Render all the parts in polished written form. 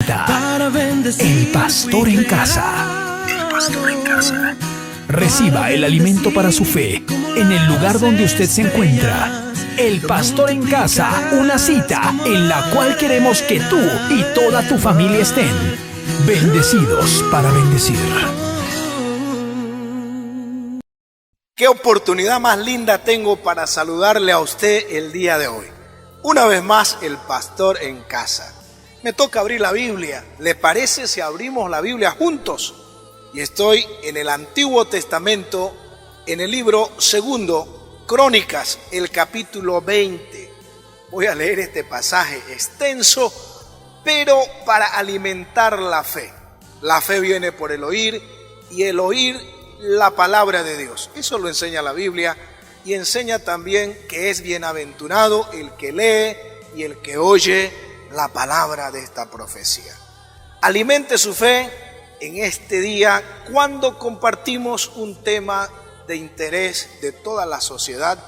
El Pastor en Casa. El Pastor en Casa. Reciba el alimento para su fe en el lugar donde usted se encuentra. El Pastor en Casa, una cita en la cual queremos que tú y toda tu familia estén bendecidos para bendecir. Qué oportunidad más linda tengo para saludarle a usted el día de hoy. Una vez más, el Pastor en Casa. Me toca abrir la Biblia. ¿Le parece si abrimos la Biblia juntos? Y estoy en el Antiguo Testamento, en el libro segundo, Crónicas, el capítulo 20. Voy a leer este pasaje extenso, pero para alimentar la fe. La fe viene por el oír, y el oír la palabra de Dios. Eso lo enseña la Biblia, y enseña también que es bienaventurado el que lee y el que oye la palabra de esta profecía. Alimente su fe en este día cuando compartimos un tema de interés de toda la sociedad,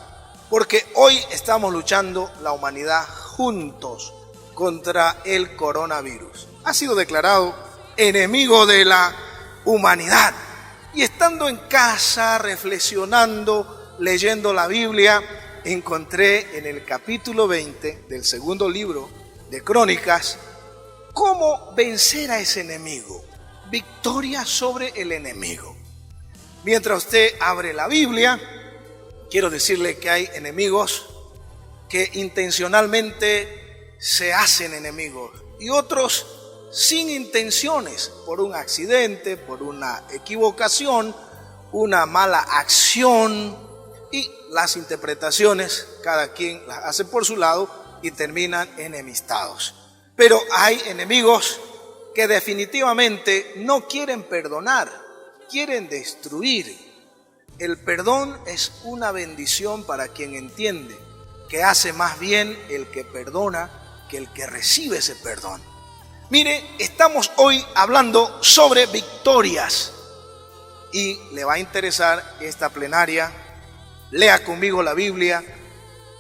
porque hoy estamos luchando la humanidad juntos contra el coronavirus. Ha sido declarado enemigo de la humanidad. Y estando en casa, reflexionando, leyendo la Biblia, encontré en el capítulo 20 del segundo libro de Crónicas cómo vencer a ese enemigo. Victoria sobre el enemigo. Mientras usted abre la Biblia, quiero decirle que hay enemigos que intencionalmente se hacen enemigos y otros sin intenciones, por un accidente, por una equivocación, una mala acción, y las interpretaciones cada quien las hace por su lado y terminan enemistados. Pero hay enemigos que definitivamente no quieren perdonar, quieren destruir. El perdón es una bendición para quien entiende que hace más bien el que perdona que el que recibe ese perdón. Mire, estamos hoy hablando sobre victorias y le va a interesar esta plenaria. Lea conmigo la Biblia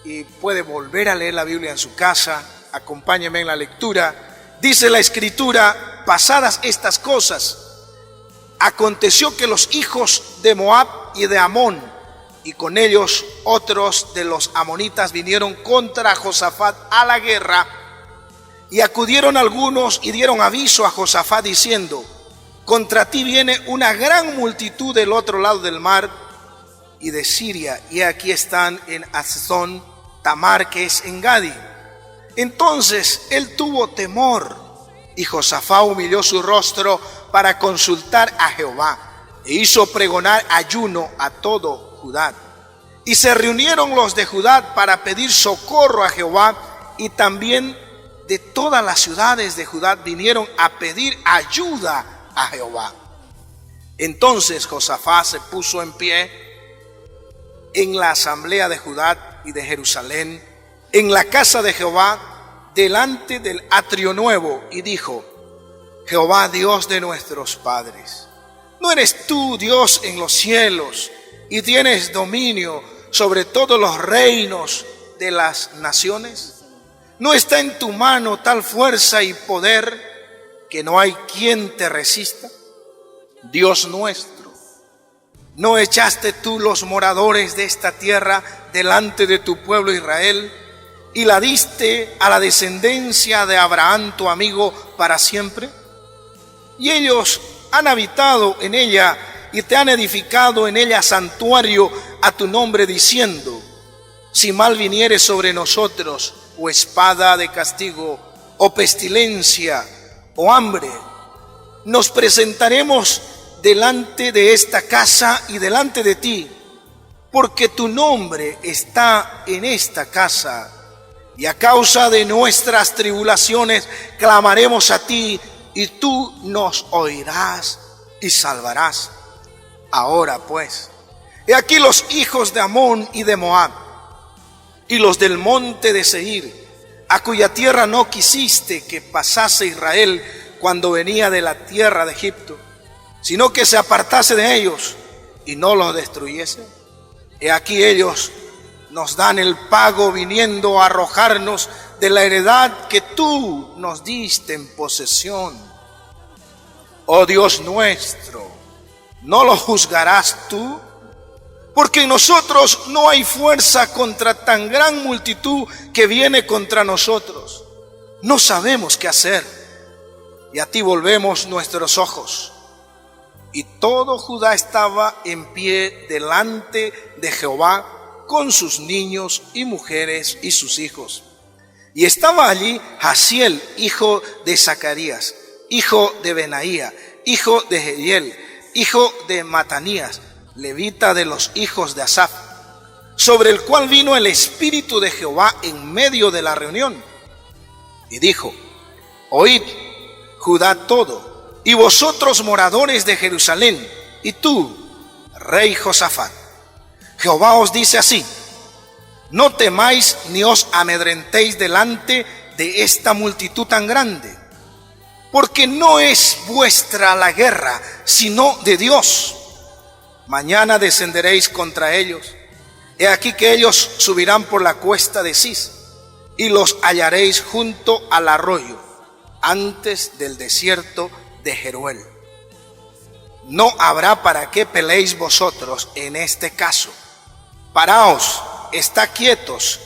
y puede volver a leer la Biblia en su casa. Acompáñeme en la lectura. Dice la Escritura: pasadas estas cosas, aconteció que los hijos de Moab y de Amón, y con ellos otros de los amonitas, vinieron contra Josafat a la guerra, y acudieron algunos y dieron aviso a Josafat diciendo: contra ti viene una gran multitud del otro lado del mar y de Siria, y aquí están en Hazazón Tamar, que es en Gadi. Entonces él tuvo temor, y Josafat humilló su rostro para consultar a Jehová, e hizo pregonar ayuno a todo Judá. Y se reunieron los de Judá para pedir socorro a Jehová, y también de todas las ciudades de Judá vinieron a pedir ayuda a Jehová. Entonces Josafat se puso en pie en la asamblea de Judá y de Jerusalén, en la casa de Jehová, delante del atrio nuevo, y dijo: Jehová, Dios de nuestros padres, ¿no eres tú Dios en los cielos y tienes dominio sobre todos los reinos de las naciones? ¿No está en tu mano tal fuerza y poder que no hay quien te resista? Dios nuestro, ¿no echaste tú los moradores de esta tierra delante de tu pueblo Israel y la diste a la descendencia de Abraham tu amigo para siempre? Y ellos han habitado en ella y te han edificado en ella santuario a tu nombre, diciendo: si mal viniere sobre nosotros, o espada de castigo, o pestilencia, o hambre, nos presentaremos delante de esta casa y delante de ti, porque tu nombre está en esta casa, y a causa de nuestras tribulaciones clamaremos a ti, y tú nos oirás y salvarás. Ahora pues, he aquí los hijos de Amón y de Moab, y los del monte de Seir, a cuya tierra no quisiste que pasase Israel cuando venía de la tierra de Egipto, sino que se apartase de ellos y no los destruyese. He aquí ellos nos dan el pago, viniendo a arrojarnos de la heredad que tú nos diste en posesión. Oh Dios nuestro, ¿no lo juzgarás tú? Porque en nosotros no hay fuerza contra tan gran multitud que viene contra nosotros. No sabemos qué hacer, y a ti volvemos nuestros ojos. Y todo Judá estaba en pie delante de Jehová con sus niños y mujeres y sus hijos. Y estaba allí Jaziel, hijo de Zacarías, hijo de Benaía, hijo de Jehiel, hijo de Matanías, levita de los hijos de Asaf, sobre el cual vino el Espíritu de Jehová en medio de la reunión. Y dijo: oíd, Judá todo, y vosotros moradores de Jerusalén, y tú, rey Josafat, Jehová os dice así: no temáis ni os amedrentéis delante de esta multitud tan grande, porque no es vuestra la guerra, sino de Dios. Mañana descenderéis contra ellos. He aquí que ellos subirán por la cuesta de Cis, y los hallaréis junto al arroyo, antes del desierto de Jeruel. No habrá para qué peleéis vosotros en este caso. Paraos, estad quietos,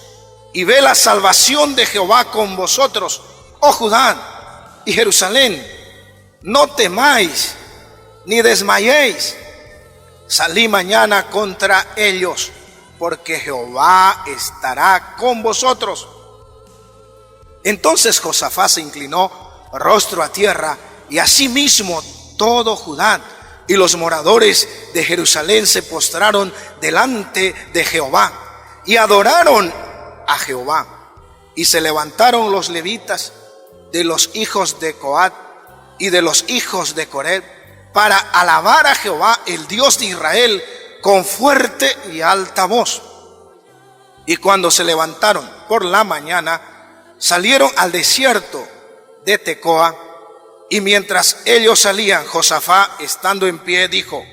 y ve la salvación de Jehová con vosotros, oh Judá y Jerusalén. No temáis, ni desmayéis. Salí mañana contra ellos, porque Jehová estará con vosotros. Entonces Josafat se inclinó rostro a tierra, y asimismo todo Judá y los moradores de Jerusalén se postraron delante de Jehová y adoraron a Jehová. Y se levantaron los levitas de los hijos de Coat y de los hijos de Coré para alabar a Jehová, el Dios de Israel, con fuerte y alta voz. Y cuando se levantaron por la mañana, salieron al desierto de Tecoa. Y mientras ellos salían, Josafat, estando en pie, dijo: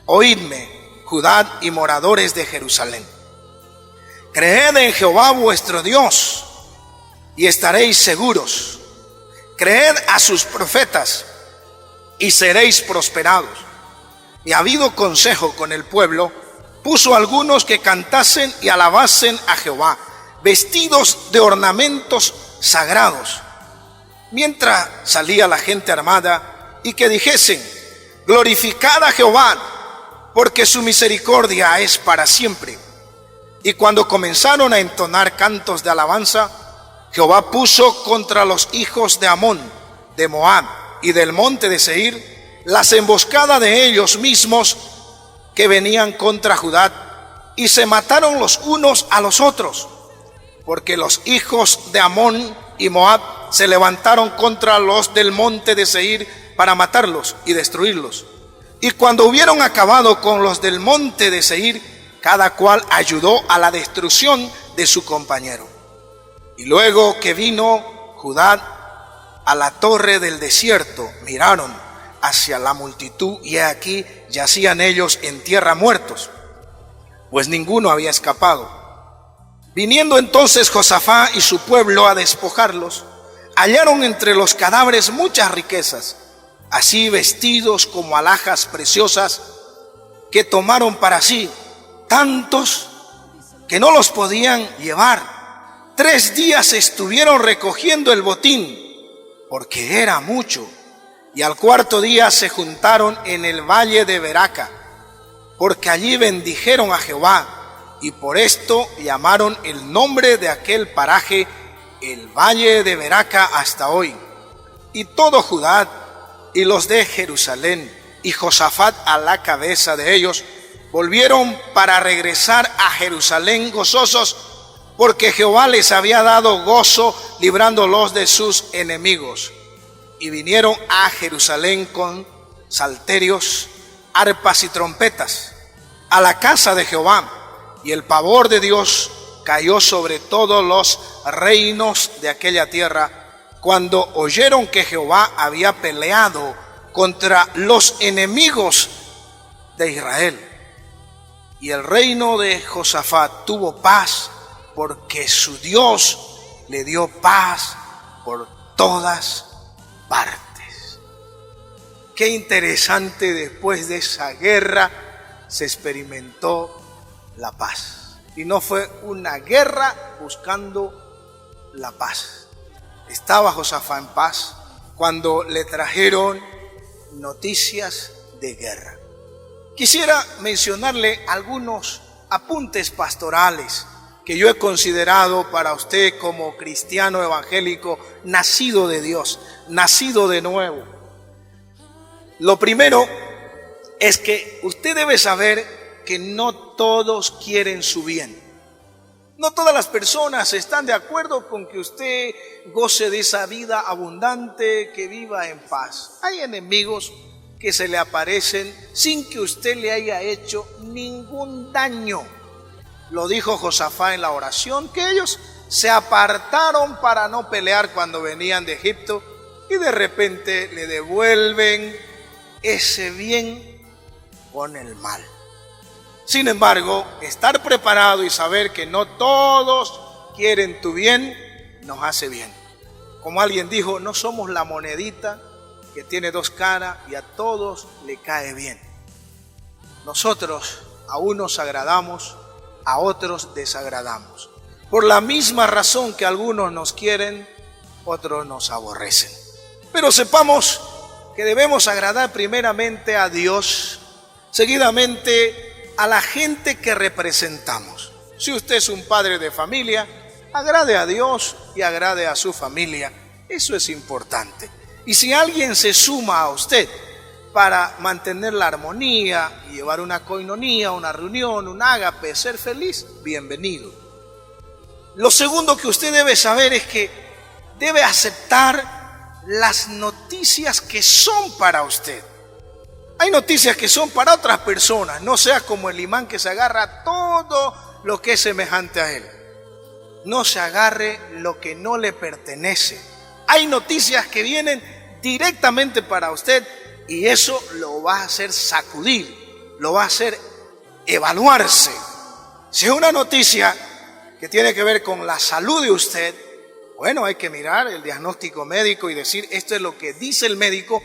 oídme, Judá y moradores de Jerusalén. Creed en Jehová vuestro Dios, y estaréis seguros. Creed a sus profetas, y seréis prosperados. Y habido consejo con el pueblo, puso algunos que cantasen y alabasen a Jehová, vestidos de ornamentos sagrados, mientras salía la gente armada, y que dijesen: glorificad a Jehová, porque su misericordia es para siempre. Y cuando comenzaron a entonar cantos de alabanza, Jehová puso contra los hijos de Amón, de Moab y del monte de Seir las emboscadas de ellos mismos que venían contra Judá, y se mataron los unos a los otros, porque los hijos de Amón y Moab se levantaron contra los del monte de Seir para matarlos y destruirlos. Y cuando hubieron acabado con los del monte de Seir, cada cual ayudó a la destrucción de su compañero. Y luego que vino Judá a la torre del desierto, miraron hacia la multitud, y he aquí yacían ellos en tierra muertos, pues ninguno había escapado. Viniendo entonces Josafat y su pueblo a despojarlos, hallaron entre los cadáveres muchas riquezas, así vestidos como alhajas preciosas, que tomaron para sí, tantos que no los podían llevar. 3 días estuvieron recogiendo el botín, porque era mucho, y al 4.º día se juntaron en el valle de Beraca, porque allí bendijeron a Jehová, y por esto llamaron el nombre de aquel paraje el valle de Beraca hasta hoy. Y todo Judá y los de Jerusalén, y Josafat a la cabeza de ellos, volvieron para regresar a Jerusalén gozosos, porque Jehová les había dado gozo librándolos de sus enemigos. Y vinieron a Jerusalén con salterios, arpas y trompetas a la casa de Jehová, y el pavor de Dios cayó sobre todos los reinos de aquella tierra, cuando oyeron que Jehová había peleado contra los enemigos de Israel. Y el reino de Josafat tuvo paz, porque su Dios le dio paz por todas partes. Qué interesante, después de esa guerra se experimentó la paz. Y no fue una guerra buscando la paz. Estaba Josafat en paz cuando le trajeron noticias de guerra. Quisiera mencionarle algunos apuntes pastorales que yo he considerado para usted como cristiano evangélico, nacido de Dios, nacido de nuevo. Lo primero es que usted debe saber que no todos quieren su bien. No todas las personas están de acuerdo con que usted goce de esa vida abundante, que viva en paz. Hay enemigos que se le aparecen sin que usted le haya hecho ningún daño. Lo dijo Josafat en la oración, que ellos se apartaron para no pelear cuando venían de Egipto y de repente le devuelven ese bien con el mal. Sin embargo, estar preparado y saber que no todos quieren tu bien nos hace bien. Como alguien dijo, no somos la monedita que tiene dos caras y a todos le cae bien. Nosotros a unos agradamos, a otros desagradamos. Por la misma razón que algunos nos quieren, otros nos aborrecen. Pero sepamos que debemos agradar primeramente a Dios, seguidamente a la gente que representamos. Si usted es un padre de familia, agrade a Dios y agrade a su familia. Eso es importante. Y si alguien se suma a usted para mantener la armonía y llevar una coinonía, una reunión, un ágape, ser feliz, bienvenido. Lo segundo que usted debe saber es que debe aceptar las noticias que son para usted. Hay noticias que son para otras personas. No sea como el imán que se agarra a todo lo que es semejante a él. No se agarre lo que no le pertenece. Hay noticias que vienen directamente para usted y eso lo va a hacer sacudir, lo va a hacer evaluarse. Si es una noticia que tiene que ver con la salud de usted, bueno, hay que mirar el diagnóstico médico y decir, esto es lo que dice el médico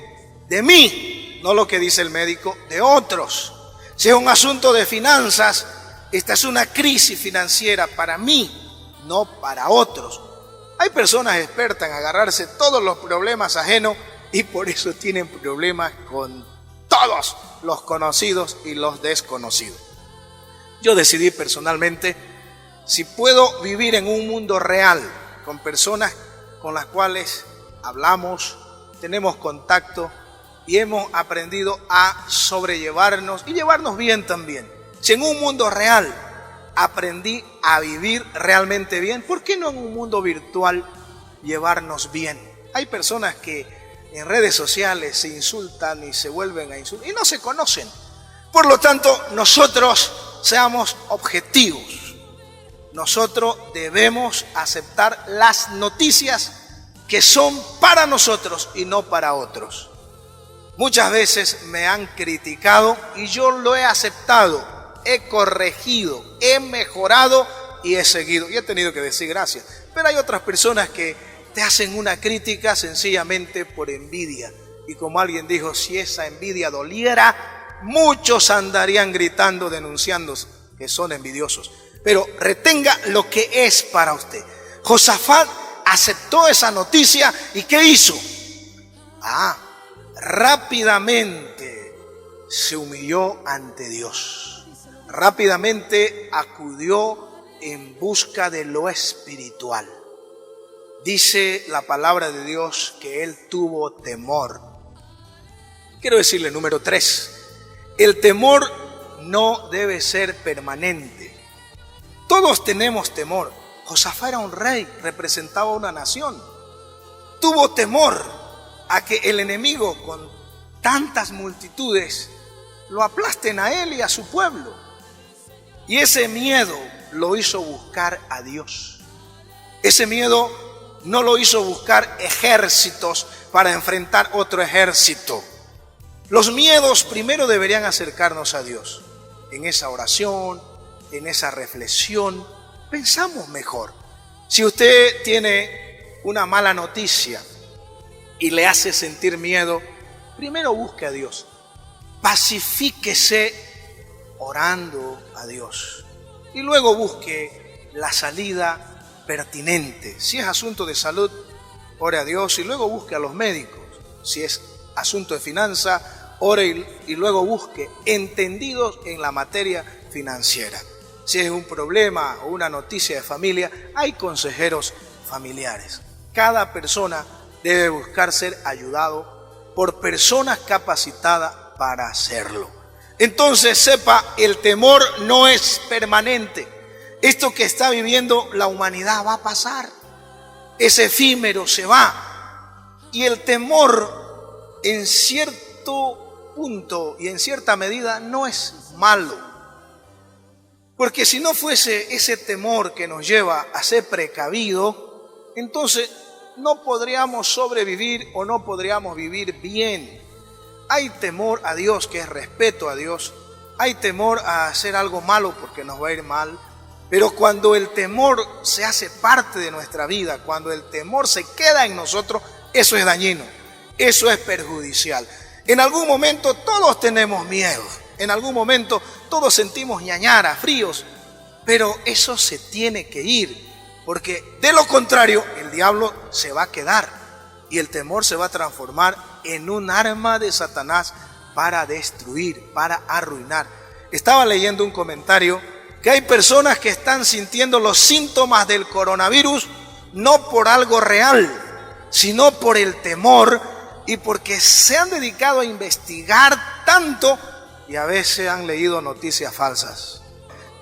de mí, no lo que dice el médico de otros. Si es un asunto de finanzas, esta es una crisis financiera para mí, no para otros. Hay personas expertas en agarrarse todos los problemas ajenos y por eso tienen problemas con todos los conocidos y los desconocidos. Yo decidí personalmente, si puedo vivir en un mundo real, con personas con las cuales hablamos, tenemos contacto y hemos aprendido a sobrellevarnos y llevarnos bien también. Si en un mundo real aprendí a vivir realmente bien, ¿por qué no en un mundo virtual llevarnos bien? Hay personas que en redes sociales se insultan y se vuelven a insultar y no se conocen. Por lo tanto, nosotros seamos objetivos. Nosotros debemos aceptar las noticias que son para nosotros y no para otros. Muchas veces me han criticado y yo lo he aceptado, he corregido, he mejorado y he seguido. Y he tenido que decir gracias. Pero hay otras personas que te hacen una crítica sencillamente por envidia. Y como alguien dijo, si esa envidia doliera, muchos andarían gritando, denunciando que son envidiosos. Pero retenga lo que es para usted. Josafat aceptó esa noticia y ¿qué hizo? Rápidamente se humilló ante Dios. Rápidamente acudió en busca de lo espiritual. Dice la palabra de Dios que él tuvo temor. Quiero decirle, número 3, el temor no debe ser permanente. Todos tenemos temor. Josafat era un rey, representaba una nación. Tuvo temor a que el enemigo con tantas multitudes lo aplasten a él y a su pueblo. Y ese miedo lo hizo buscar a Dios. Ese miedo no lo hizo buscar ejércitos para enfrentar otro ejército. Los miedos primero deberían acercarnos a Dios. En esa oración, en esa reflexión, pensamos mejor. Si usted tiene una mala noticia y le hace sentir miedo, primero busque a Dios. Pacifíquese orando a Dios. Y luego busque la salida pertinente. Si es asunto de salud, ore a Dios y luego busque a los médicos. Si es asunto de finanza, ore y luego busque entendidos en la materia financiera. Si es un problema o una noticia de familia, hay consejeros familiares. Cada persona debe buscar ser ayudado por personas capacitadas para hacerlo. Entonces sepa, el temor no es permanente. Esto que está viviendo la humanidad va a pasar. Es efímero, se va. Y el temor en cierto punto y en cierta medida no es malo. Porque si no fuese ese temor que nos lleva a ser precavido, entonces no podríamos sobrevivir o no podríamos vivir bien. Hay temor a Dios, que es respeto a Dios. Hay temor a hacer algo malo porque nos va a ir mal. Pero cuando el temor se hace parte de nuestra vida, cuando el temor se queda en nosotros, eso es dañino, eso es perjudicial. En algún momento todos tenemos miedo. En algún momento todos sentimos ñañara, fríos, pero eso se tiene que ir, porque de lo contrario el diablo se va a quedar y el temor se va a transformar en un arma de Satanás para destruir, para arruinar. Estaba leyendo un comentario que hay personas que están sintiendo los síntomas del coronavirus no por algo real, sino por el temor y porque se han dedicado a investigar tanto y a veces han leído noticias falsas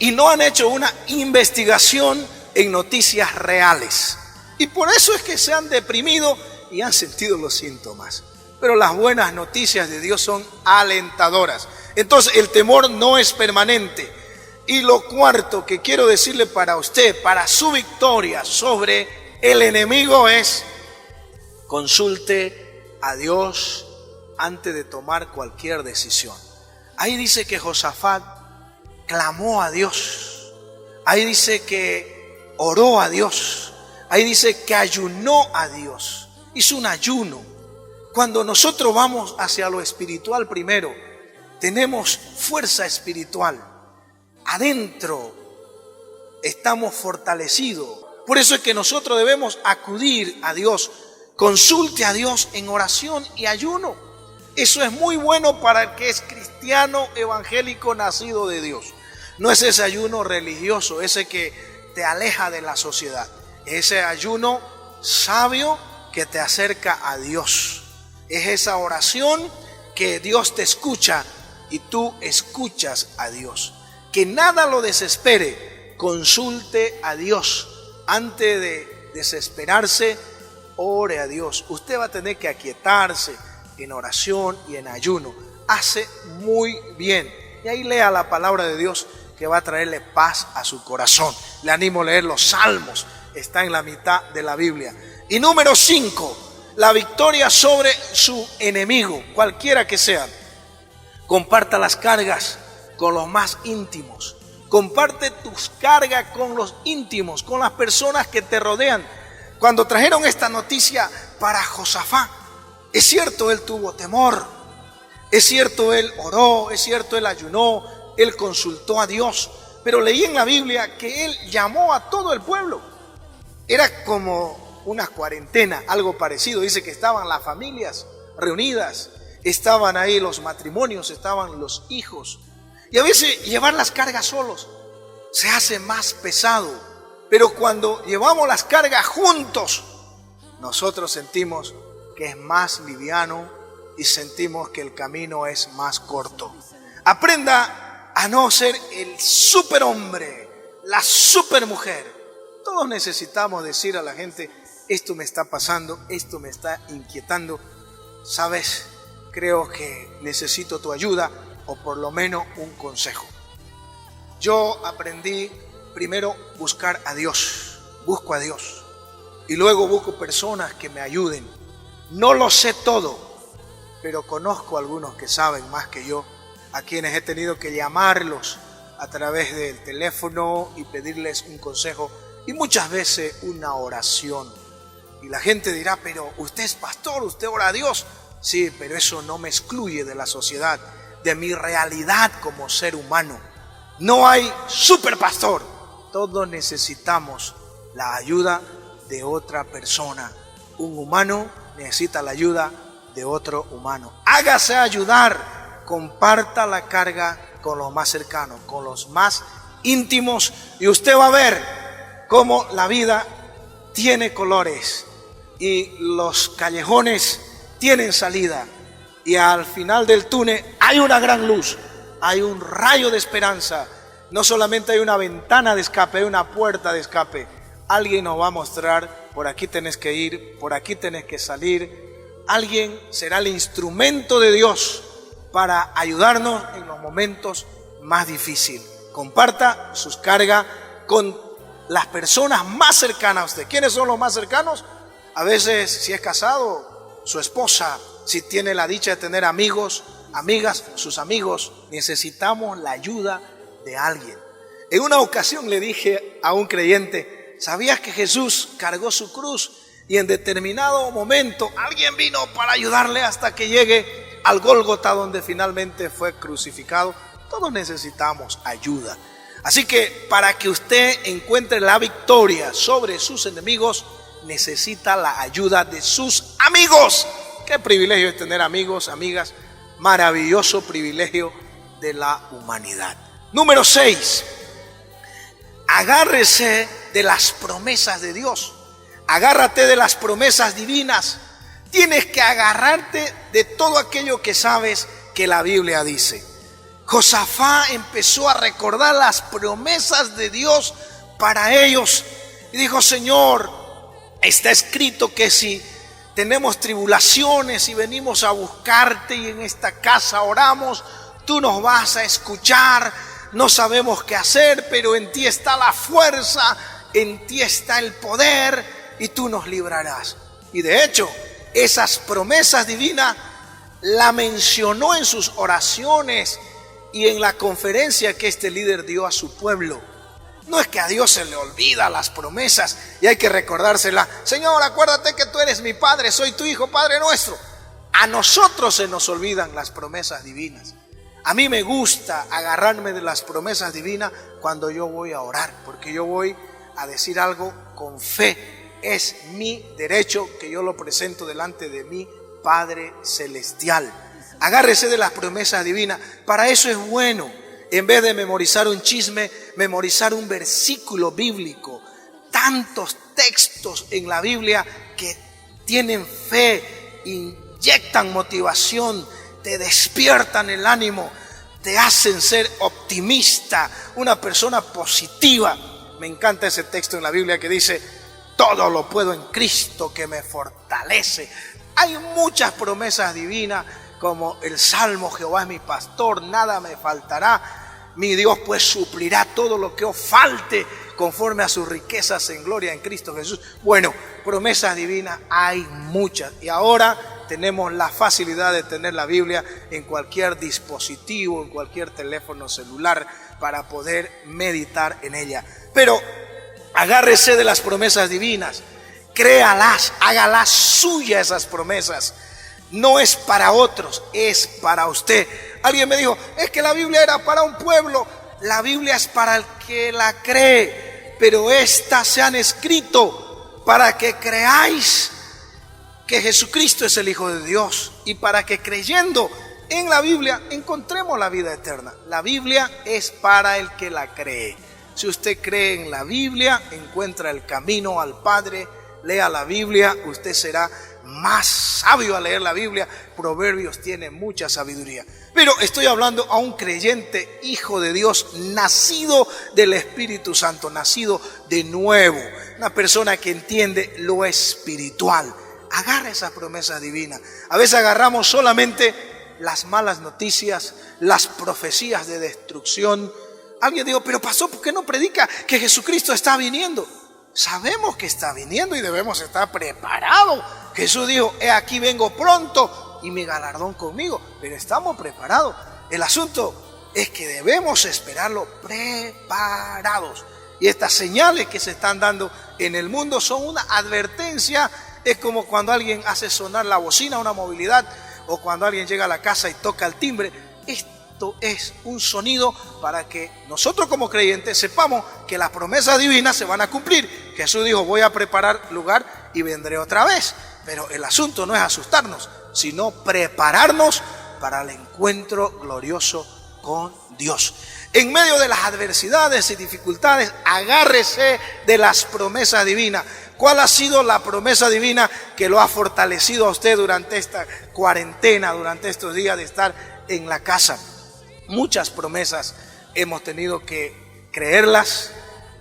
y no han hecho una investigación en noticias reales. Y por eso es que se han deprimido y han sentido los síntomas. Pero las buenas noticias de Dios son alentadoras. Entonces el temor no es permanente. Y lo cuarto que quiero decirle para usted, para su victoria sobre el enemigo, es: consulte a Dios antes de tomar cualquier decisión. Ahí dice que Josafat clamó a Dios. Ahí dice que oró a Dios. Ahí dice que ayunó a Dios. Hizo un ayuno. Cuando nosotros vamos hacia lo espiritual primero, tenemos fuerza espiritual. Adentro estamos fortalecidos. Por eso es que nosotros debemos acudir a Dios. Consulte a Dios en oración y ayuno. Eso es muy bueno para el que es cristiano evangélico nacido de Dios. No es ese ayuno religioso, ese que te aleja de la sociedad. Ese ayuno sabio que te acerca a Dios. Es esa oración que Dios te escucha y tú escuchas a Dios. Que nada lo desespere. Consulte a Dios. Antes de desesperarse, ore a Dios. Usted va a tener que aquietarse en oración y en ayuno. Hace muy bien. Y ahí lea la palabra de Dios que va a traerle paz a su corazón. Le animo a leer los Salmos. Está en la mitad de la Biblia. Y número 5, la victoria sobre su enemigo, cualquiera que sea. Comparta las cargas con los más íntimos. Comparte tus cargas con los íntimos, con las personas que te rodean. Cuando trajeron esta noticia para Josafat, es cierto, él tuvo temor. Es cierto, él oró. Es cierto, él ayunó. Él consultó a Dios. Pero leí en la Biblia que él llamó a todo el pueblo. Era como una cuarentena, algo parecido. Dice que estaban las familias reunidas. Estaban ahí los matrimonios, estaban los hijos. Y a veces llevar las cargas solos se hace más pesado. Pero cuando llevamos las cargas juntos, nosotros sentimos que es más liviano y sentimos que el camino es más corto. Aprenda a no ser el superhombre, la supermujer. Todos necesitamos decir a la gente: esto me está pasando, esto me está inquietando. ¿Sabes? Creo que necesito tu ayuda o por lo menos un consejo. Yo aprendí primero buscar a Dios. Busco a Dios. Y luego busco personas que me ayuden. No lo sé todo, pero conozco a algunos que saben más que yo, a quienes he tenido que llamarlos a través del teléfono y pedirles un consejo y muchas veces una oración. Y la gente dirá, pero usted es pastor, usted ora a Dios. Sí, pero eso no me excluye de la sociedad, de mi realidad como ser humano. No hay super pastor. Todos necesitamos la ayuda de otra persona. Un humano necesita la ayuda de otro humano. Hágase ayudar, comparta la carga con los más cercanos, con los más íntimos, y usted va a ver cómo la vida tiene colores y los callejones tienen salida, y al final del túnel hay una gran luz, hay un rayo de esperanza. No solamente hay una ventana de escape, hay una puerta de escape. Alguien nos va a mostrar, por aquí tenés que ir, por aquí tenés que salir. Alguien será el instrumento de Dios para ayudarnos en los momentos más difíciles. Comparta sus cargas con las personas más cercanas a usted. ¿Quiénes son los más cercanos? A veces, si es casado, su esposa. Si tiene la dicha de tener amigos, amigas, sus amigos. Necesitamos la ayuda de alguien. En una ocasión le dije a un creyente, ¿sabías que Jesús cargó su cruz y en determinado momento alguien vino para ayudarle hasta que llegue al Gólgota, donde finalmente fue crucificado? Todos necesitamos ayuda. Así que para que usted encuentre la victoria sobre sus enemigos, necesita la ayuda de sus amigos. Qué privilegio es tener amigos, amigas. Maravilloso privilegio de la humanidad. Número 6. Agárrese de las promesas de Dios. Agárrate de las promesas divinas. Tienes que agarrarte de todo aquello que sabes que la Biblia dice. Josafat empezó a recordar las promesas de Dios para ellos y dijo, Señor, está escrito que si tenemos tribulaciones y venimos a buscarte y en esta casa oramos, tú nos vas a escuchar. No sabemos qué hacer, pero en ti está la fuerza, en ti está el poder y tú nos librarás. Y de hecho, esas promesas divinas la mencionó en sus oraciones y en la conferencia que este líder dio a su pueblo. No es que a Dios se le olvida las promesas y hay que recordárselas. Señor, acuérdate que tú eres mi Padre, soy tu Hijo, Padre nuestro. A nosotros se nos olvidan las promesas divinas. A mí me gusta agarrarme de las promesas divinas cuando yo voy a orar, porque yo voy a decir algo con fe. Es mi derecho que yo lo presento delante de mi Padre Celestial. Agárrese de las promesas divinas. Para eso es bueno, en vez de memorizar un chisme, memorizar un versículo bíblico. Tantos textos en la Biblia que tienen fe, inyectan motivación, te despiertan el ánimo, te hacen ser optimista, una persona positiva. Me encanta ese texto en la Biblia que dice, todo lo puedo en Cristo que me fortalece. Hay muchas promesas divinas, como el Salmo, Jehová es mi pastor, nada me faltará. Mi Dios pues suplirá todo lo que os falte conforme a sus riquezas en gloria en Cristo Jesús. Bueno, promesas divinas hay muchas y ahora tenemos la facilidad de tener la Biblia en cualquier dispositivo, en cualquier teléfono celular para poder meditar en ella. Pero agárrese de las promesas divinas, créalas, hágalas suyas esas promesas. No es para otros, es para usted. Alguien me dijo, es que la Biblia era para un pueblo. La Biblia es para el que la cree, pero estas se han escrito para que creáis que Jesucristo es el Hijo de Dios y para que creyendo en la Biblia encontremos la vida eterna. La Biblia es para el que la cree. Si usted cree en la Biblia, encuentra el camino al Padre. Lea la Biblia, usted será más sabio al leer la Biblia. Proverbios tiene mucha sabiduría. Pero estoy hablando a un creyente, hijo de Dios, nacido del Espíritu Santo, nacido de nuevo. Una persona que entiende lo espiritual. Agarra esas promesas divinas. A veces agarramos solamente las malas noticias, las profecías de destrucción. Alguien dijo, pero pastor, ¿por qué no predica que Jesucristo está viniendo? Sabemos que está viniendo y debemos estar preparados. Jesús dijo, he aquí vengo pronto y mi galardón conmigo, pero estamos preparados. El asunto es que debemos esperarlo preparados. Y estas señales que se están dando en el mundo son una advertencia. Es como cuando alguien hace sonar la bocina, una movilidad, o cuando alguien llega a la casa y toca el timbre. Esto es un sonido para que nosotros como creyentes sepamos que las promesas divinas se van a cumplir. Jesús dijo, voy a preparar lugar y vendré otra vez. Pero el asunto no es asustarnos, sino prepararnos para el encuentro glorioso con Dios. En medio de las adversidades y dificultades, agárrese de las promesas divinas. ¿Cuál ha sido la promesa divina que lo ha fortalecido a usted durante esta cuarentena, durante estos días de estar en la casa? Muchas promesas hemos tenido que creerlas,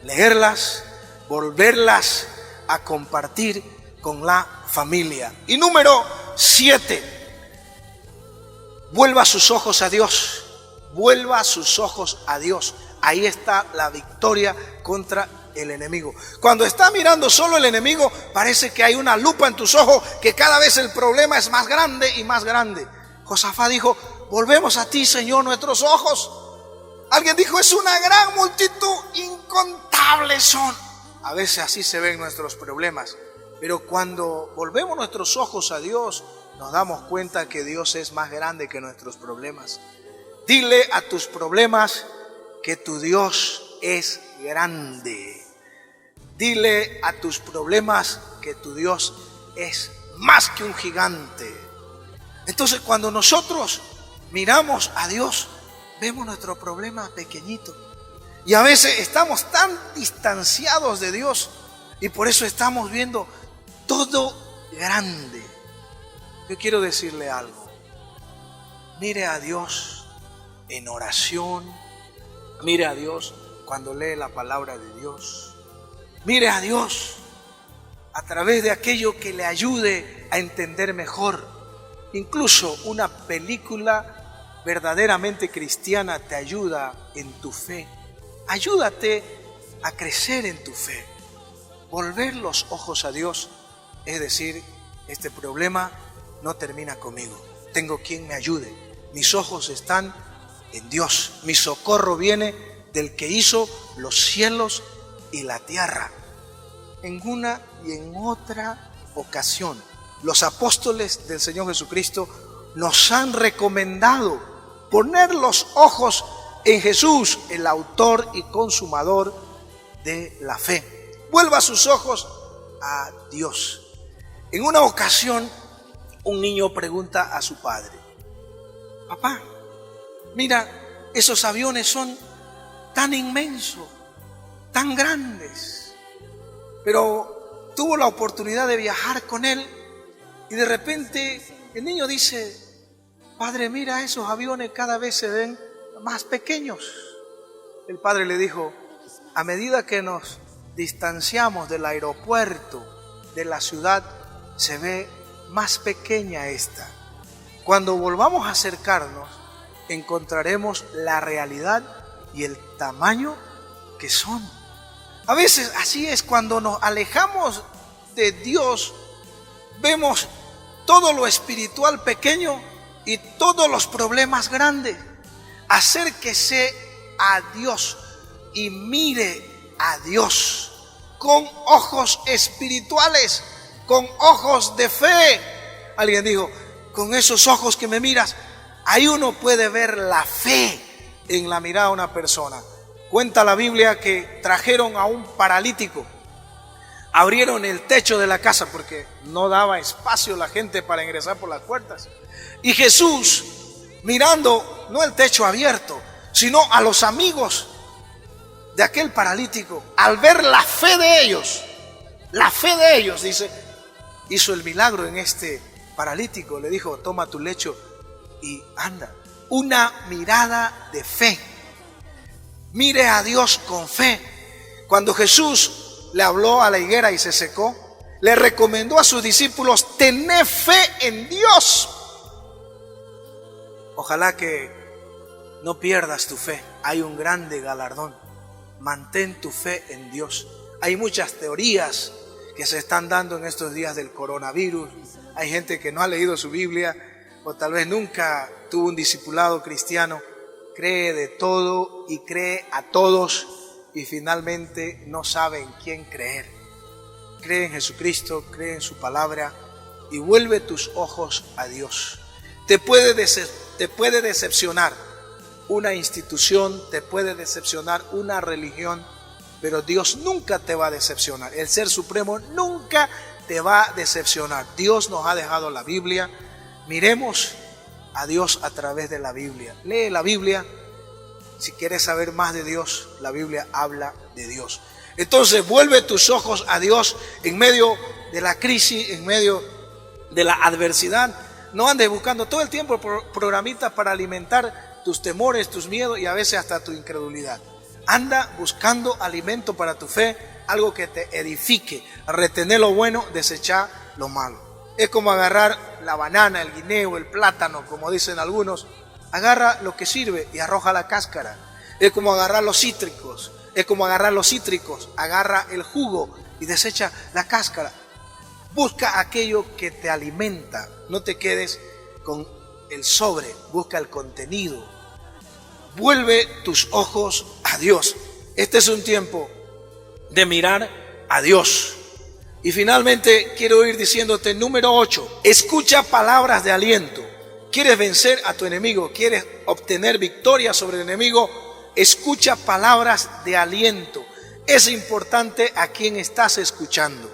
leerlas, volverlas a compartir con la familia. Y número 7, vuelva sus ojos a Dios. Vuelva sus ojos a Dios. Ahí está la victoria contra el enemigo. Cuando está mirando solo el enemigo, parece que hay una lupa en tus ojos, que cada vez el problema es más grande y más grande. Josafat dijo, volvemos a ti, Señor, nuestros ojos. Alguien dijo, es una gran multitud, incontables son. A veces así se ven nuestros problemas. Pero cuando volvemos nuestros ojos a Dios, nos damos cuenta que Dios es más grande que nuestros problemas. Dile a tus problemas que tu Dios es grande. Dile a tus problemas que tu Dios es más que un gigante. Entonces, cuando nosotros miramos a Dios, vemos nuestro problema pequeñito. Y a veces estamos tan distanciados de Dios y por eso estamos viendo todo grande. Yo quiero decirle algo. Mire a Dios en oración, mire a Dios cuando lee la palabra de Dios, mire a Dios a través de aquello que le ayude a entender mejor. Incluso una película verdaderamente cristiana te ayuda en tu fe. Ayúdate a crecer en tu fe. Volver los ojos a Dios, es decir, este problema no termina conmigo. Tengo quien me ayude. Mis ojos están en Dios. Mi socorro viene del que hizo los cielos y la tierra. En una y en otra ocasión, los apóstoles del Señor Jesucristo nos han recomendado poner los ojos en Jesús, el autor y consumador de la fe. Vuelva sus ojos a Dios. En una ocasión, un niño pregunta a su padre, papá, mira, esos aviones son tan inmensos, tan grandes, pero tuvo la oportunidad de viajar con él y de repente el niño dice, padre, mira, esos aviones cada vez se ven más pequeños. El padre le dijo, a medida que nos distanciamos del aeropuerto, de la ciudad, se ve más pequeña esta. Cuando volvamos a acercarnos, encontraremos la realidad y el tamaño que son. A veces así es, cuando nos alejamos de Dios, vemos todo lo espiritual pequeño y todos los problemas grandes. Acérquese a Dios y mire a Dios con ojos espirituales, con ojos de fe. Alguien dijo, con esos ojos que me miras, ahí uno puede ver la fe en la mirada de una persona. Cuenta la Biblia que trajeron a un paralítico, abrieron el techo de la casa porque no daba espacio la gente para ingresar por las puertas. Y Jesús, mirando no el techo abierto, sino a los amigos de aquel paralítico, al ver la fe de ellos, dice, hizo el milagro en este paralítico. Le dijo, toma tu lecho y anda. Una mirada de fe. Mire a Dios con fe. Cuando Jesús le habló a la higuera y se secó, le recomendó a sus discípulos, tened fe en Dios. Ojalá que no pierdas tu fe. Hay un grande galardón. Mantén tu fe en Dios. Hay muchas teorías que se están dando en estos días del coronavirus. Hay gente que no ha leído su Biblia o tal vez nunca tuvo un discipulado cristiano. Cree de todo y cree a todos y finalmente no sabe en quién creer. Cree en Jesucristo, cree en su palabra y vuelve tus ojos a Dios. Te puede decepcionar una institución, te puede decepcionar una religión, pero Dios nunca te va a decepcionar. El Ser Supremo nunca te va a decepcionar. Dios nos ha dejado la Biblia. Miremos a Dios a través de la Biblia. Lee la Biblia. Si quieres saber más de Dios, la Biblia habla de Dios. Entonces vuelve tus ojos a Dios en medio de la crisis, en medio de la adversidad. No andes buscando todo el tiempo programitas para alimentar tus temores, tus miedos y a veces hasta tu incredulidad. Anda buscando alimento para tu fe, algo que te edifique, retener lo bueno, desechar lo malo. Es como agarrar la banana, el guineo, el plátano, como dicen algunos. Agarra lo que sirve y arroja la cáscara. Es como agarrar los cítricos, agarra el jugo y desecha la cáscara. Busca aquello que te alimenta, no te quedes con el sobre, busca el contenido. Vuelve tus ojos a Dios. Este es un tiempo de mirar a Dios. Y finalmente quiero ir diciéndote, número 8, escucha palabras de aliento. ¿Quieres vencer a tu enemigo? ¿Quieres obtener victoria sobre el enemigo? Escucha palabras de aliento. Es importante a quién estás escuchando.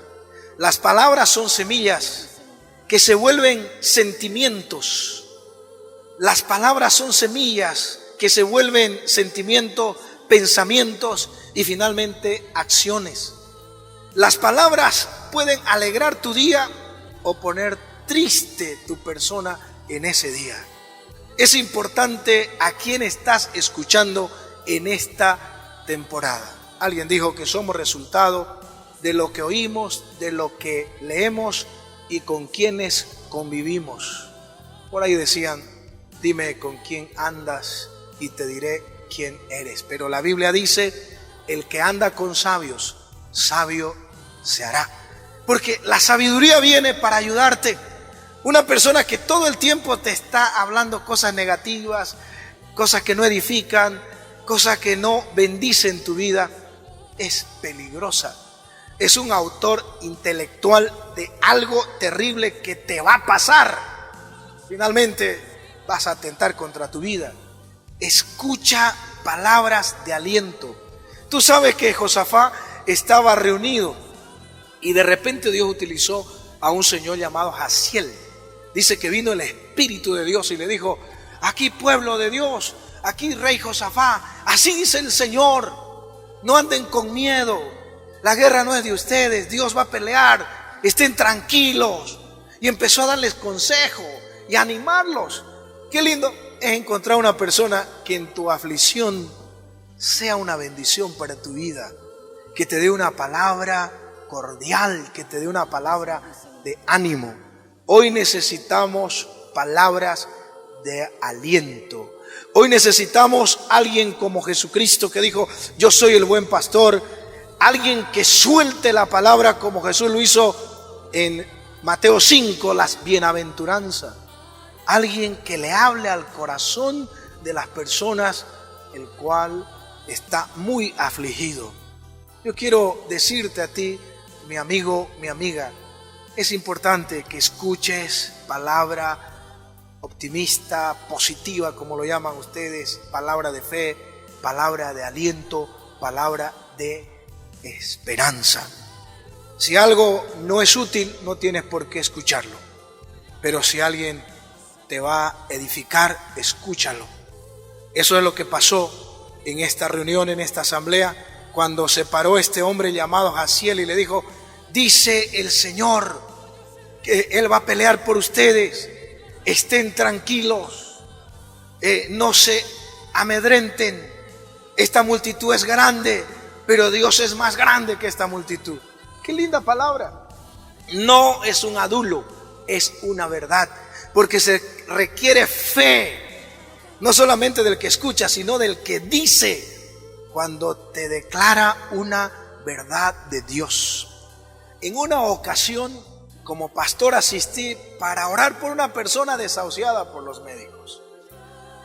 Las palabras son semillas que se vuelven sentimientos. Las palabras son semillas que se vuelven sentimientos, pensamientos y finalmente acciones. Las palabras pueden alegrar tu día o poner triste tu persona en ese día. Es importante a quién estás escuchando en esta temporada. Alguien dijo que somos resultado de lo que oímos, de lo que leemos y con quienes convivimos. Por ahí decían, dime con quién andas y te diré quién eres. Pero la Biblia dice, el que anda con sabios, sabio se hará. Porque la sabiduría viene para ayudarte. Una persona que todo el tiempo te está hablando cosas negativas, cosas que no edifican, cosas que no bendicen tu vida, es peligrosa. Es un autor intelectual de algo terrible que te va a pasar. Finalmente vas a atentar contra tu vida. Escucha palabras de aliento. Tú sabes que Josafat estaba reunido y de repente Dios utilizó a un señor llamado Jaziel. Dice que vino el Espíritu de Dios y le dijo, aquí pueblo de Dios, aquí rey Josafat, así dice el Señor, no anden con miedo, la guerra no es de ustedes, Dios va a pelear, estén tranquilos. Y empezó a darles consejo y a animarlos. Qué lindo es encontrar una persona que en tu aflicción sea una bendición para tu vida, que te dé una palabra cordial, que te dé una palabra de ánimo. Hoy necesitamos palabras de aliento. Hoy necesitamos alguien como Jesucristo que dijo, yo soy el buen pastor. Alguien que suelte la palabra como Jesús lo hizo en Mateo 5, las bienaventuranzas. Alguien que le hable al corazón de las personas, el cual está muy afligido. Yo quiero decirte a ti, mi amigo, mi amiga, es importante que escuches palabra optimista, positiva, como lo llaman ustedes, palabra de fe, palabra de aliento, palabra de esperanza. Si algo no es útil, no tienes por qué escucharlo. Pero si alguien te va a edificar, escúchalo. Eso es lo que pasó en esta reunión, en esta asamblea, cuando se paró este hombre llamado Jaziel y le dijo, dice el Señor que Él va a pelear por ustedes, estén tranquilos, no se amedrenten, esta multitud es grande, pero Dios es más grande que esta multitud. Qué linda palabra. No es un adulo, es una verdad, porque se requiere fe, no solamente del que escucha, sino del que dice, cuando te declara una verdad de Dios. En una ocasión, como pastor, asistí para orar por una persona desahuciada por los médicos.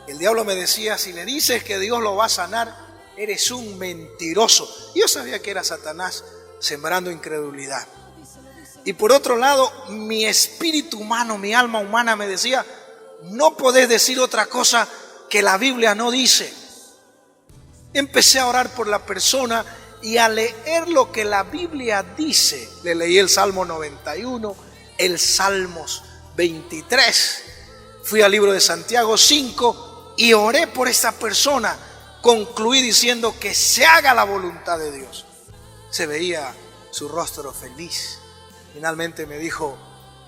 El diablo me decía, si le dices que Dios lo va a sanar, eres un mentiroso. Yo sabía que era Satanás sembrando incredulidad. Y por otro lado, mi espíritu humano, mi alma humana me decía, no podés decir otra cosa que la Biblia no dice. Empecé a orar por la persona y a leer lo que la Biblia dice. Le leí el Salmo 91, el Salmos 23. Fui al libro de Santiago 5 y oré por esta persona. Concluí diciendo que se haga la voluntad de Dios. Se veía su rostro feliz. Finalmente me dijo,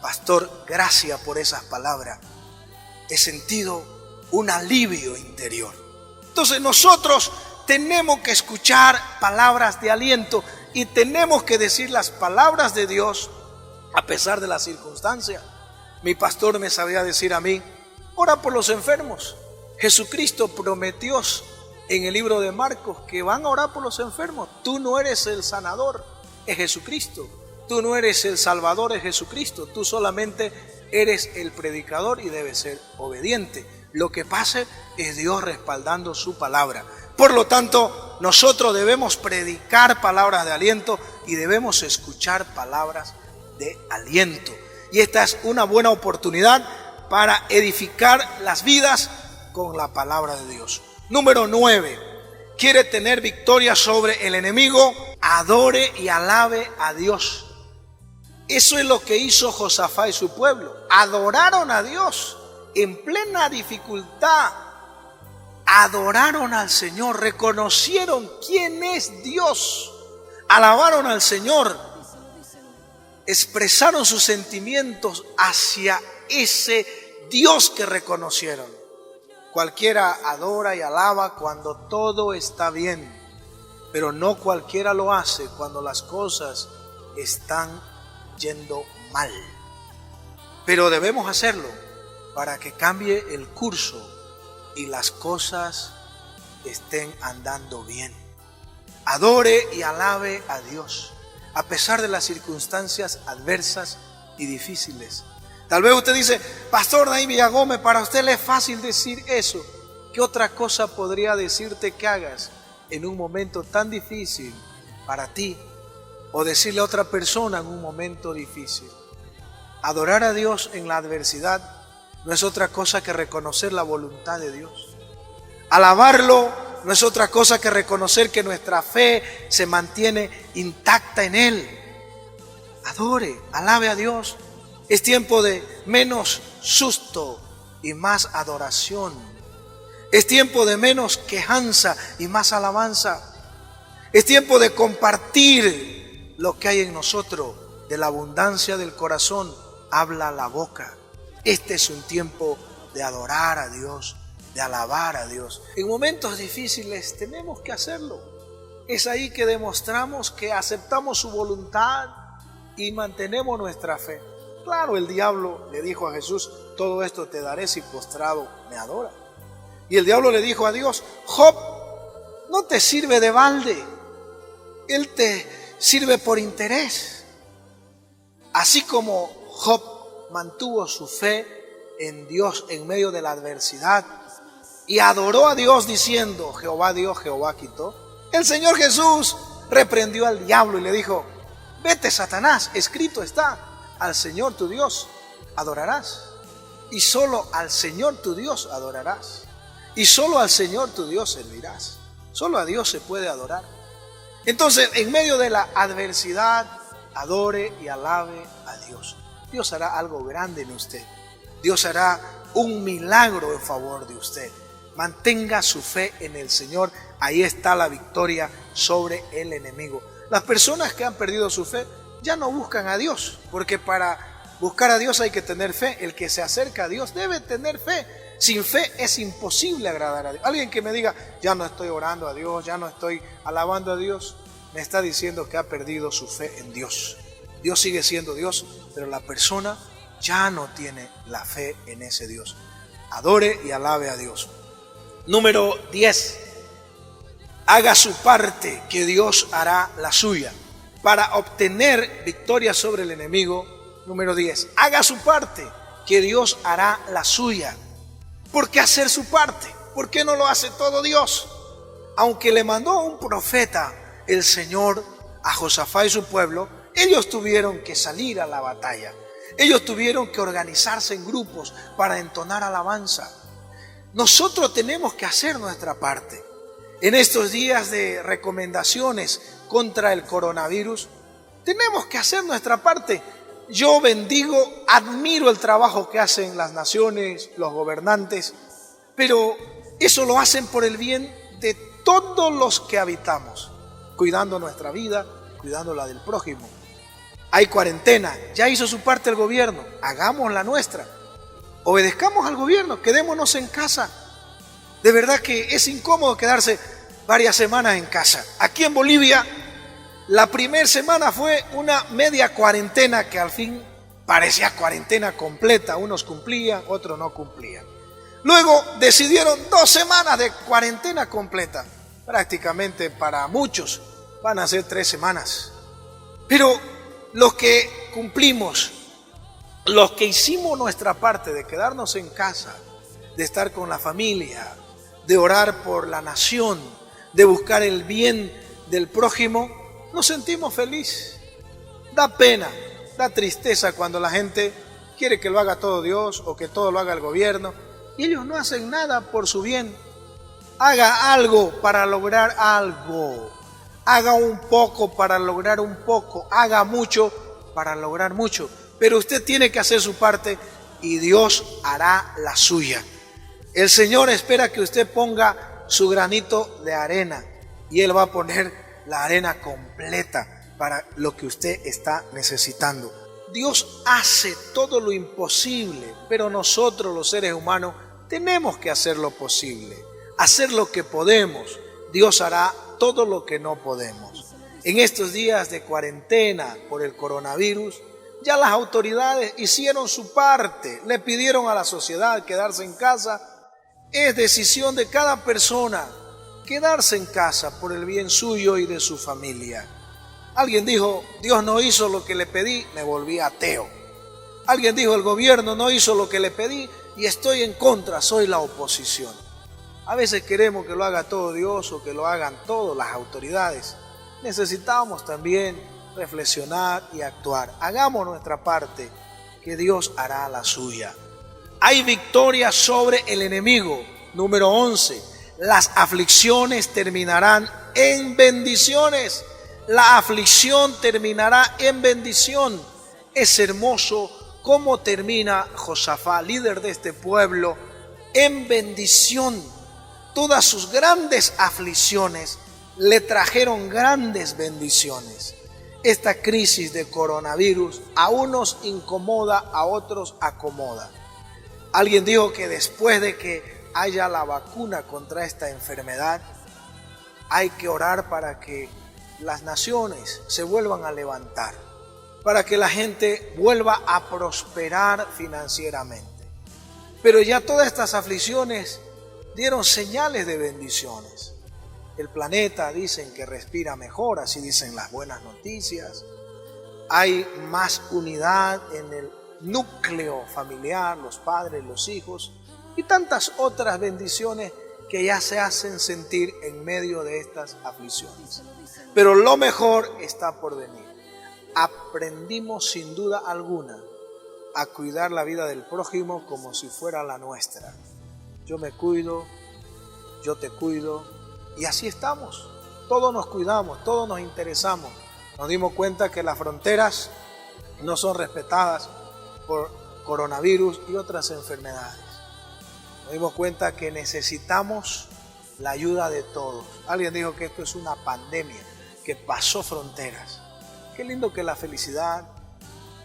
pastor, gracias por esas palabras. He sentido un alivio interior. Entonces nosotros tenemos que escuchar palabras de aliento y tenemos que decir las palabras de Dios a pesar de las circunstancias. Mi pastor me sabía decir a mí, ora por los enfermos. Jesucristo prometió en el libro de Marcos que van a orar por los enfermos. Tú no eres el sanador, es Jesucristo. Tú no eres el salvador, es Jesucristo. Tú solamente eres el predicador y debes ser obediente. Lo que pase es Dios respaldando su palabra. Por lo tanto, nosotros debemos predicar palabras de aliento y debemos escuchar palabras de aliento. Y esta es una buena oportunidad para edificar las vidas con la palabra de Dios. Número 9. ¿Quiere tener victoria sobre el enemigo? Adore y alabe a Dios. Eso es lo que hizo Josafat y su pueblo. Adoraron a Dios en plena dificultad. Adoraron al Señor, reconocieron quién es Dios. Alabaron al Señor. Expresaron sus sentimientos hacia ese Dios que reconocieron. Cualquiera adora y alaba cuando todo está bien, pero no cualquiera lo hace cuando las cosas están yendo mal. Pero debemos hacerlo para que cambie el curso y las cosas estén andando bien. Adore y alabe a Dios a pesar de las circunstancias adversas y difíciles. Tal vez usted dice, pastor David Villagómez, para usted le es fácil decir eso. ¿Qué otra cosa podría decirte que hagas en un momento tan difícil para ti? O decirle a otra persona en un momento difícil. Adorar a Dios en la adversidad no es otra cosa que reconocer la voluntad de Dios. Alabarlo no es otra cosa que reconocer que nuestra fe se mantiene intacta en Él. Adore, alabe a Dios. Es tiempo de menos susto y más adoración. Es tiempo de menos quejanza y más alabanza. Es tiempo de compartir lo que hay en nosotros. De la abundancia del corazón habla la boca. Este es un tiempo de adorar a Dios, de alabar a Dios. En momentos difíciles tenemos que hacerlo. Es ahí que demostramos que aceptamos su voluntad y mantenemos nuestra fe. Claro, el diablo le dijo a Jesús, todo esto te daré si postrado me adora. Y el diablo le dijo a Dios, Job no te sirve de balde, él te sirve por interés. Así como Job mantuvo su fe en Dios en medio de la adversidad y adoró a Dios diciendo, Jehová dio, Jehová quitó. El Señor Jesús reprendió al diablo y le dijo, vete Satanás, escrito está, al Señor tu Dios adorarás y solo al Señor tu Dios adorarás y solo al Señor tu Dios servirás. Solo a Dios se puede adorar. Entonces, en medio de la adversidad, adore y alabe a Dios. Dios hará algo grande en usted. Dios hará un milagro en favor de usted. Mantenga su fe en el Señor. Ahí está la victoria sobre el enemigo. Las personas que han perdido su fe ya no buscan a Dios, porque para buscar a Dios hay que tener fe. El que se acerca a Dios debe tener fe. Sin fe es imposible agradar a Dios. Alguien que me diga, ya no estoy orando a Dios, ya no estoy alabando a Dios, me está diciendo que ha perdido su fe en Dios. Dios sigue siendo Dios, pero la persona ya no tiene la fe en ese Dios. Adore y alabe a Dios. Número 10. Haga su parte, que Dios hará la suya. Para obtener victoria sobre el enemigo, número 10. Haga su parte, que Dios hará la suya. ¿Por qué hacer su parte? ¿Por qué no lo hace todo Dios? aunque le mandó un profeta el Señor a Josafat y su pueblo, ellos tuvieron que salir a la batalla. Ellos tuvieron que organizarse en grupos para entonar alabanza. Nosotros tenemos que hacer nuestra parte. En estos días de recomendaciones contra el coronavirus, tenemos que hacer nuestra parte. Yo bendigo, admiro el trabajo que hacen las naciones, los gobernantes, pero eso lo hacen por el bien de todos los que habitamos, cuidando nuestra vida, cuidando la del prójimo. Hay cuarentena, ya hizo su parte el gobierno, hagamos la nuestra. Obedezcamos al gobierno, quedémonos en casa. De verdad que es incómodo quedarse varias semanas en casa. Aquí en Bolivia, la primera semana fue una media cuarentena que al fin parecía cuarentena completa. Unos cumplían, otros no cumplían. Luego decidieron 2 semanas de cuarentena completa. Prácticamente para muchos van a ser 3 semanas. Pero los que cumplimos, los que hicimos nuestra parte de quedarnos en casa, de estar con la familia, de orar por la nación, de buscar el bien del prójimo, nos sentimos felices. Da pena, da tristeza cuando la gente quiere que lo haga todo Dios o que todo lo haga el gobierno y ellos no hacen nada por su bien. Haga algo para lograr algo. Haga un poco para lograr un poco. Haga mucho para lograr mucho. Pero usted tiene que hacer su parte y Dios hará la suya. El Señor espera que usted ponga su granito de arena y Él va a poner la arena completa para lo que usted está necesitando. Dios hace todo lo imposible, pero nosotros los seres humanos tenemos que hacer lo posible, hacer lo que podemos. Dios hará todo lo que no podemos. En estos días de cuarentena por el coronavirus, ya las autoridades hicieron su parte, le pidieron a la sociedad quedarse en casa. Es decisión de cada persona quedarse en casa por el bien suyo y de su familia. Alguien dijo, Dios no hizo lo que le pedí, me volví ateo. Alguien dijo, el gobierno no hizo lo que le pedí y estoy en contra, soy la oposición. A veces queremos que lo haga todo Dios o que lo hagan todas las autoridades. Necesitamos también reflexionar y actuar. Hagamos nuestra parte, que Dios hará la suya. Hay victoria sobre el enemigo. Número 11. Las aflicciones terminarán en bendiciones. La aflicción terminará en bendición. Es hermoso cómo termina Josafat, líder de este pueblo, en bendición. Todas sus grandes aflicciones le trajeron grandes bendiciones. Esta crisis de coronavirus a unos incomoda, a otros acomoda. Alguien dijo que después de que haya la vacuna contra esta enfermedad, hay que orar para que las naciones se vuelvan a levantar, para que la gente vuelva a prosperar financieramente. Pero ya todas estas aflicciones dieron señales de bendiciones. El planeta dicen que respira mejor, así dicen las buenas noticias. Hay más unidad en el núcleo familiar, los padres, los hijos y tantas otras bendiciones que ya se hacen sentir en medio de estas aflicciones. Pero lo mejor está por venir. Aprendimos sin duda alguna a cuidar la vida del prójimo como si fuera la nuestra. Yo me cuido, yo te cuido y así estamos. Todos nos cuidamos, todos nos interesamos. Nos dimos cuenta que las fronteras no son respetadas por coronavirus y otras enfermedades. Nos dimos cuenta que necesitamos la ayuda de todos. Alguien dijo que esto es una pandemia que pasó fronteras. Qué lindo que la felicidad,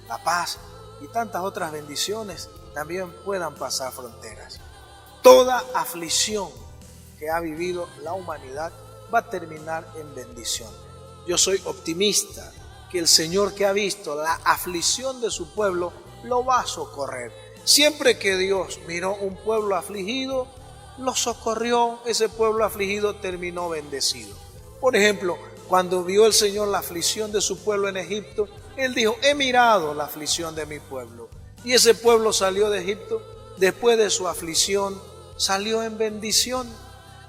la paz y tantas otras bendiciones también puedan pasar fronteras. Toda aflicción que ha vivido la humanidad va a terminar en bendición. Yo soy optimista que el Señor, que ha visto la aflicción de su pueblo, lo va a socorrer. Siempre que Dios miró un pueblo afligido, lo socorrió. Ese pueblo afligido terminó bendecido. Por ejemplo, cuando vio el Señor la aflicción de su pueblo en Egipto, Él dijo, he mirado la aflicción de mi pueblo. Y ese pueblo salió de Egipto, después de su aflicción, salió en bendición.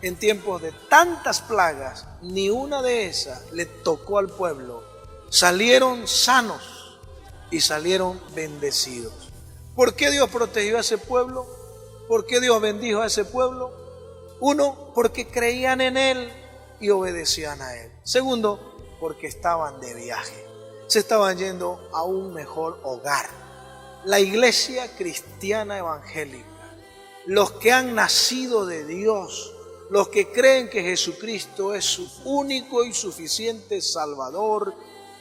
en tiempos de tantas plagas, ni una de esas le tocó al pueblo. Salieron sanos y salieron bendecidos. ¿Por qué Dios protegió a ese pueblo? ¿Por qué Dios bendijo a ese pueblo? Uno, porque creían en Él y obedecían a Él. Segundo, porque estaban de viaje. Se estaban yendo a un mejor hogar. La iglesia cristiana evangélica, los que han nacido de Dios, los que creen que Jesucristo es su único y suficiente Salvador,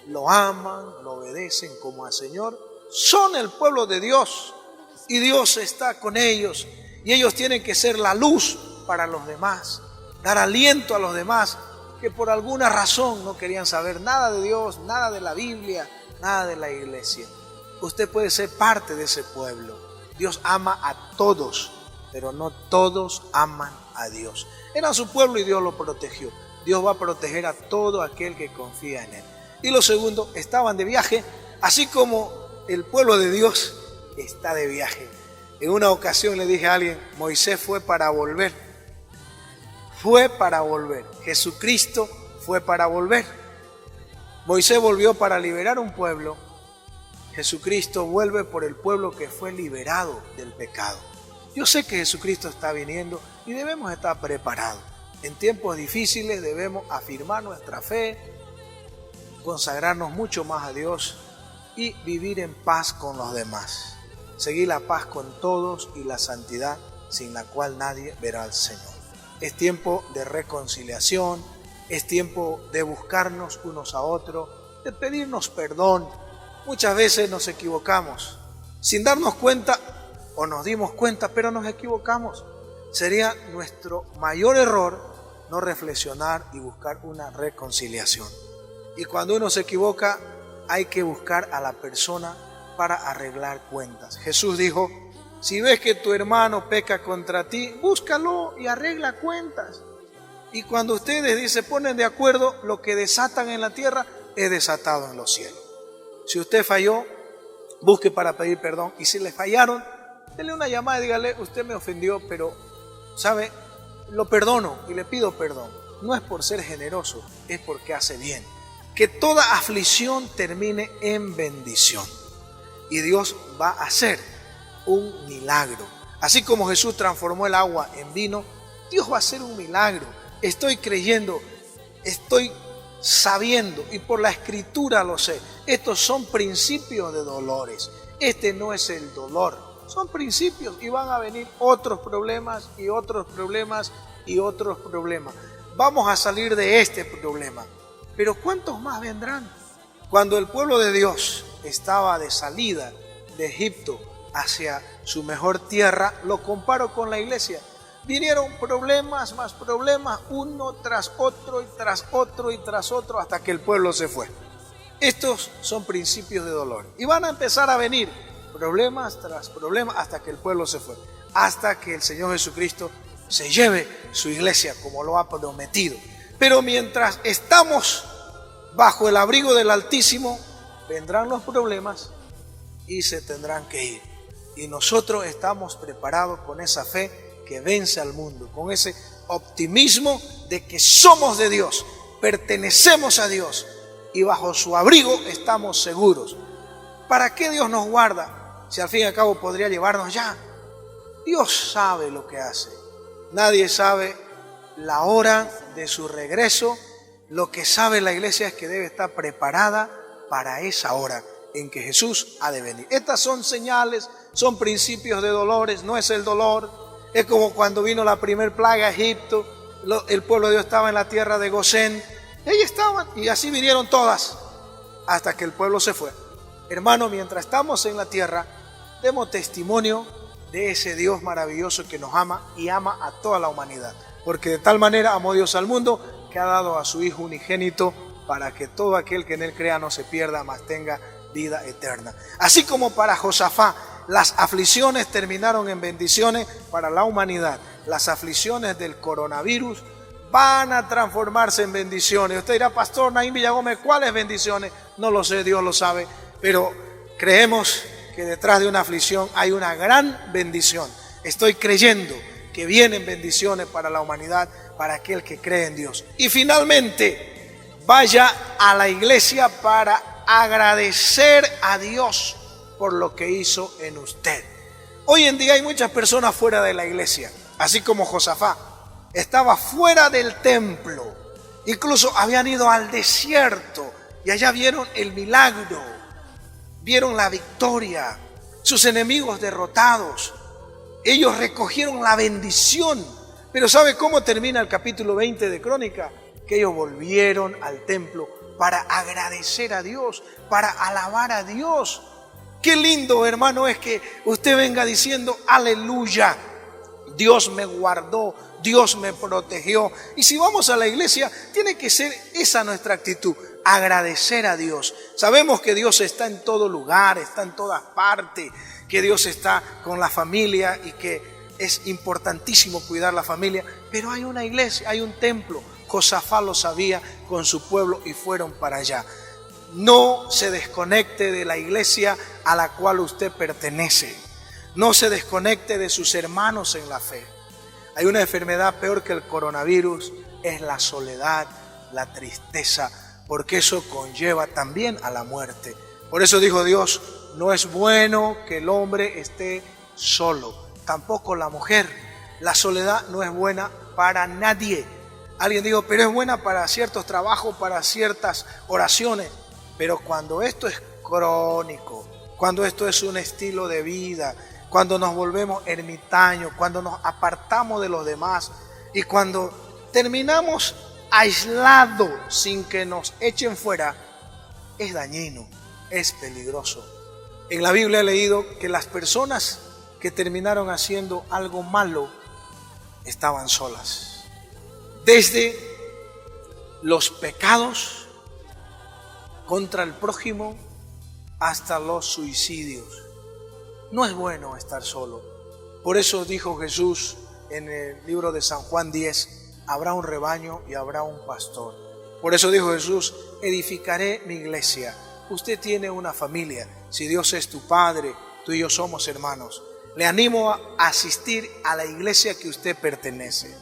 lo aman, lo obedecen como al Señor, son el pueblo de Dios y Dios está con ellos y ellos tienen que ser la luz para los demás, dar aliento a los demás que por alguna razón no querían saber nada de Dios, nada de la Biblia, nada de la iglesia. Usted puede ser parte de ese pueblo. Dios ama a todos, pero no todos aman a Dios. Era su pueblo y Dios lo protegió. Dios va a proteger a todo aquel que confía en Él. Y lo segundo, estaban de viaje, así como el pueblo de Dios está de viaje. En una ocasión le dije a alguien, Moisés fue para volver. Fue para volver. Jesucristo fue para volver. Moisés volvió para liberar un pueblo. Jesucristo vuelve por el pueblo que fue liberado del pecado. Yo sé que Jesucristo está viniendo y debemos estar preparados. En tiempos difíciles debemos afirmar nuestra fe, consagrarnos mucho más a Dios y vivir en paz con los demás. Seguir la paz con todos y la santidad sin la cual nadie verá al Señor. Es tiempo de reconciliación, es tiempo de buscarnos unos a otros, de pedirnos perdón. Muchas veces nos equivocamos sin darnos cuenta o nos dimos cuenta, pero nos equivocamos. Sería nuestro mayor error no reflexionar y buscar una reconciliación. Y cuando uno se equivoca, hay que buscar a la persona para arreglar cuentas. Jesús dijo, si ves que tu hermano peca contra ti, búscalo y arregla cuentas. Y cuando ustedes se ponen de acuerdo, lo que desatan en la tierra es desatado en los cielos. Si usted falló, busque para pedir perdón. Y si le fallaron, denle una llamada y dígale, usted me ofendió, pero, ¿sabe? Lo perdono y le pido perdón. No es por ser generoso, es porque hace bien. Que toda aflicción termine en bendición. Y Dios va a hacer un milagro. Así como Jesús transformó el agua en vino, Dios va a hacer un milagro. Estoy creyendo, estoy sabiendo y por la escritura lo sé. Estos son principios de dolores. Este no es el dolor. Son principios y van a venir otros problemas y otros problemas y otros problemas. Vamos a salir de este problema. Pero ¿cuántos más vendrán? Cuando el pueblo de Dios estaba de salida de Egipto hacia su mejor tierra, lo comparo con la iglesia. Vinieron problemas, más problemas, uno tras otro y tras otro y tras otro, hasta que el pueblo se fue. Estos son principios de dolor. Y van a empezar a venir problemas tras problemas hasta que el pueblo se fue. Hasta que el Señor Jesucristo se lleve su iglesia como lo ha prometido. Pero mientras estamos bajo el abrigo del Altísimo, vendrán los problemas y se tendrán que ir. Y nosotros estamos preparados con esa fe que vence al mundo, con ese optimismo de que somos de Dios, pertenecemos a Dios y bajo su abrigo estamos seguros. ¿Para qué Dios nos guarda? Si al fin y al cabo podría llevarnos ya. Dios sabe lo que hace. Nadie sabe la hora de su regreso. Lo que sabe la iglesia es que debe estar preparada para esa hora en que Jesús ha de venir. Estas son señales, son principios de dolores, no es el dolor. Es como cuando vino la primer plaga a Egipto, el pueblo de Dios estaba en la tierra de Gosén. Ahí estaban y así vinieron todas hasta que el pueblo se fue. Hermano, mientras estamos en la tierra, demos testimonio de ese Dios maravilloso que nos ama y ama a toda la humanidad. Porque de tal manera amó Dios al mundo que ha dado a su Hijo unigénito para que todo aquel que en Él crea no se pierda, mas tenga vida eterna. Así como para Josafat, las aflicciones terminaron en bendiciones para la humanidad. Las aflicciones del coronavirus van a transformarse en bendiciones. Usted dirá, Pastor Naín Villagómez, ¿cuáles bendiciones? No lo sé, Dios lo sabe, pero creemos que detrás de una aflicción hay una gran bendición. Estoy creyendo que vienen bendiciones para la humanidad, para aquel que cree en Dios. Y finalmente, vaya a la iglesia para agradecer a Dios por lo que hizo en usted. Hoy en día hay muchas personas fuera de la iglesia, así como Josafat estaba fuera del templo. Incluso habían ido al desierto y allá vieron el milagro, vieron la victoria, sus enemigos derrotados. Ellos recogieron la bendición. Pero ¿sabe cómo termina el capítulo 20 de Crónica? Que ellos volvieron al templo para agradecer a Dios, para alabar a Dios. Qué lindo, hermano, es que usted venga diciendo aleluya. Dios me guardó, Dios me protegió. Y si vamos a la iglesia, tiene que ser esa nuestra actitud, agradecer a Dios. Sabemos que Dios está en todo lugar, está en todas partes, que Dios está con la familia y que es importantísimo cuidar la familia. Pero hay una iglesia, hay un templo. Josafat lo sabía con su pueblo y fueron para allá. No se desconecte de la iglesia a la cual usted pertenece. No se desconecte de sus hermanos en la fe. Hay una enfermedad peor que el coronavirus, es la soledad, la tristeza, porque eso conlleva también a la muerte. Por eso dijo Dios, no es bueno que el hombre esté solo, tampoco la mujer. La soledad no es buena para nadie. Alguien dijo, pero es buena para ciertos trabajos, para ciertas oraciones. Pero cuando esto es crónico, cuando esto es un estilo de vida, cuando nos volvemos ermitaños, cuando nos apartamos de los demás y cuando terminamos aislados sin que nos echen fuera, es dañino, es peligroso. En la Biblia he leído que las personas que terminaron haciendo algo malo estaban solas. Desde los pecados contra el prójimo hasta los suicidios. No es bueno estar solo. Por eso dijo Jesús en el libro de San Juan 10, habrá un rebaño y habrá un pastor. Por eso dijo Jesús, edificaré mi iglesia. Usted tiene una familia. Si Dios es tu padre, tú y yo somos hermanos. Le animo a asistir a la iglesia que usted pertenece,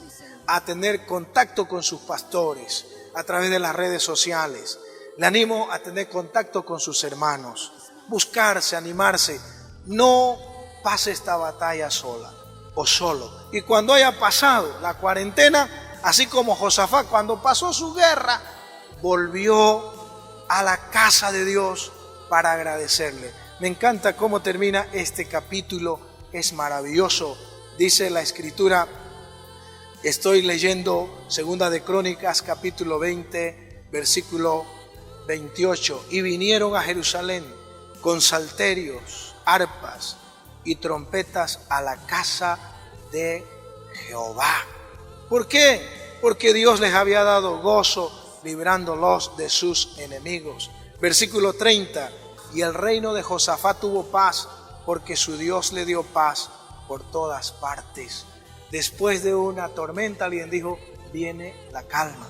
a tener contacto con sus pastores a través de las redes sociales. Le animo a tener contacto con sus hermanos, buscarse, animarse. No pase esta batalla sola o solo. Y cuando haya pasado la cuarentena, así como Josafat, cuando pasó su guerra, volvió a la casa de Dios para agradecerle. Me encanta cómo termina este capítulo, es maravilloso. Dice la Escritura, estoy leyendo Segunda de Crónicas, capítulo 20, versículo 28. Y vinieron a Jerusalén con salterios, arpas y trompetas a la casa de Jehová. ¿Por qué? Porque Dios les había dado gozo librándolos de sus enemigos. Versículo 30. Y el reino de Josafat tuvo paz, porque su Dios le dio paz por todas partes. Después de una tormenta, alguien dijo, viene la calma.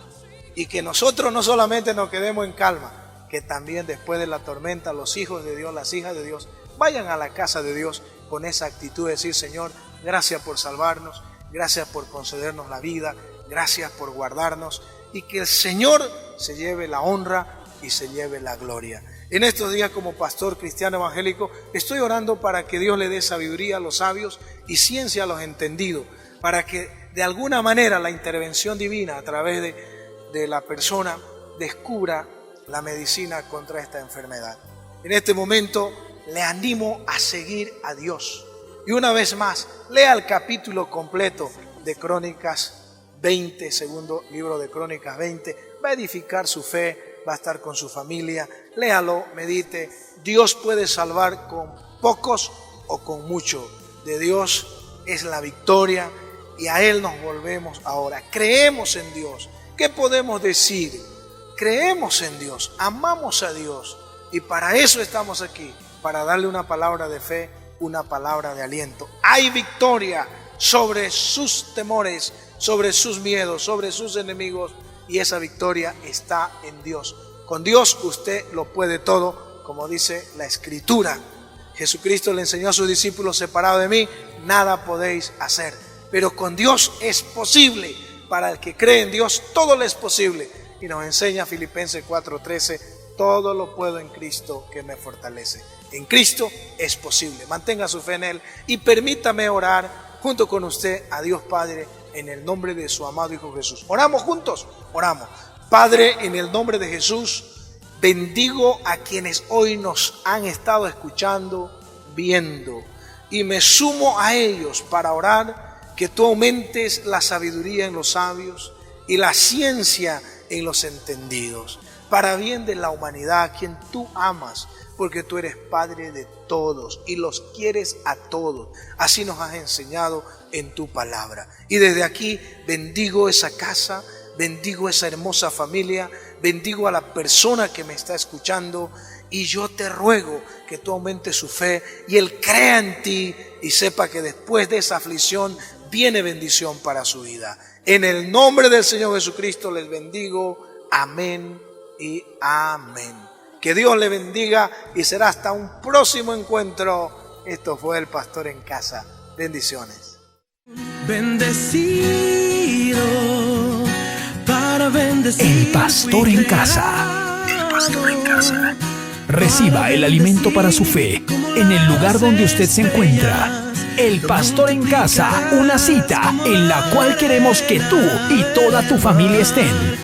Y que nosotros no solamente nos quedemos en calma, que también después de la tormenta los hijos de Dios, las hijas de Dios, vayan a la casa de Dios con esa actitud de decir, Señor, gracias por salvarnos, gracias por concedernos la vida, gracias por guardarnos, y que el Señor se lleve la honra y se lleve la gloria. En estos días, como pastor cristiano evangélico, estoy orando para que Dios le dé sabiduría a los sabios y ciencia a los entendidos, para que de alguna manera la intervención divina a través de la persona descubra la medicina contra esta enfermedad. En este momento le animo a seguir a Dios. Y una vez más, lea el capítulo completo de Crónicas 20, segundo libro de Crónicas 20. Va a edificar su fe, va a estar con su familia. Léalo, medite. Dios puede salvar con pocos o con mucho. De Dios es la victoria y a Él nos volvemos ahora. Creemos en Dios. ¿Qué podemos decir? Creemos en Dios, amamos a Dios y para eso estamos aquí, para darle una palabra de fe, una palabra de aliento. Hay victoria sobre sus temores, sobre sus miedos, sobre sus enemigos y esa victoria está en Dios. Con Dios usted lo puede todo, como dice la Escritura. Jesucristo le enseñó a sus discípulos, separado de mí, nada podéis hacer. pero con Dios es posible. Para el que cree en Dios, todo le es posible. Y nos enseña Filipenses 4:13, todo lo puedo en Cristo que me fortalece. En Cristo es posible. Mantenga su fe en Él y permítame orar junto con usted a Dios Padre en el nombre de su amado Hijo Jesús. Oramos juntos, oramos. Padre, en el nombre de Jesús, bendigo a quienes hoy nos han estado escuchando, viendo, y me sumo a ellos para orar que tú aumentes la sabiduría en los sabios y la ciencia en los entendidos, para bien de la humanidad, a quien tú amas, porque tú eres Padre de todos y los quieres a todos. Así nos has enseñado en tu palabra. Y desde aquí bendigo esa casa, bendigo esa hermosa familia, bendigo a la persona que me está escuchando, y yo te ruego que tú aumentes su fe y él crea en ti y sepa que después de esa aflicción viene bendición para su vida. En el nombre del Señor Jesucristo les bendigo. Amén y amén. Que Dios le bendiga y será hasta un próximo encuentro. Esto fue El Pastor en Casa. Bendiciones. Bendecido para bendecir. El Pastor en Casa. El Pastor en Casa. Reciba el alimento para su fe en el lugar donde usted se encuentra. El Pastor en Casa, una cita en la cual queremos que tú y toda tu familia estén.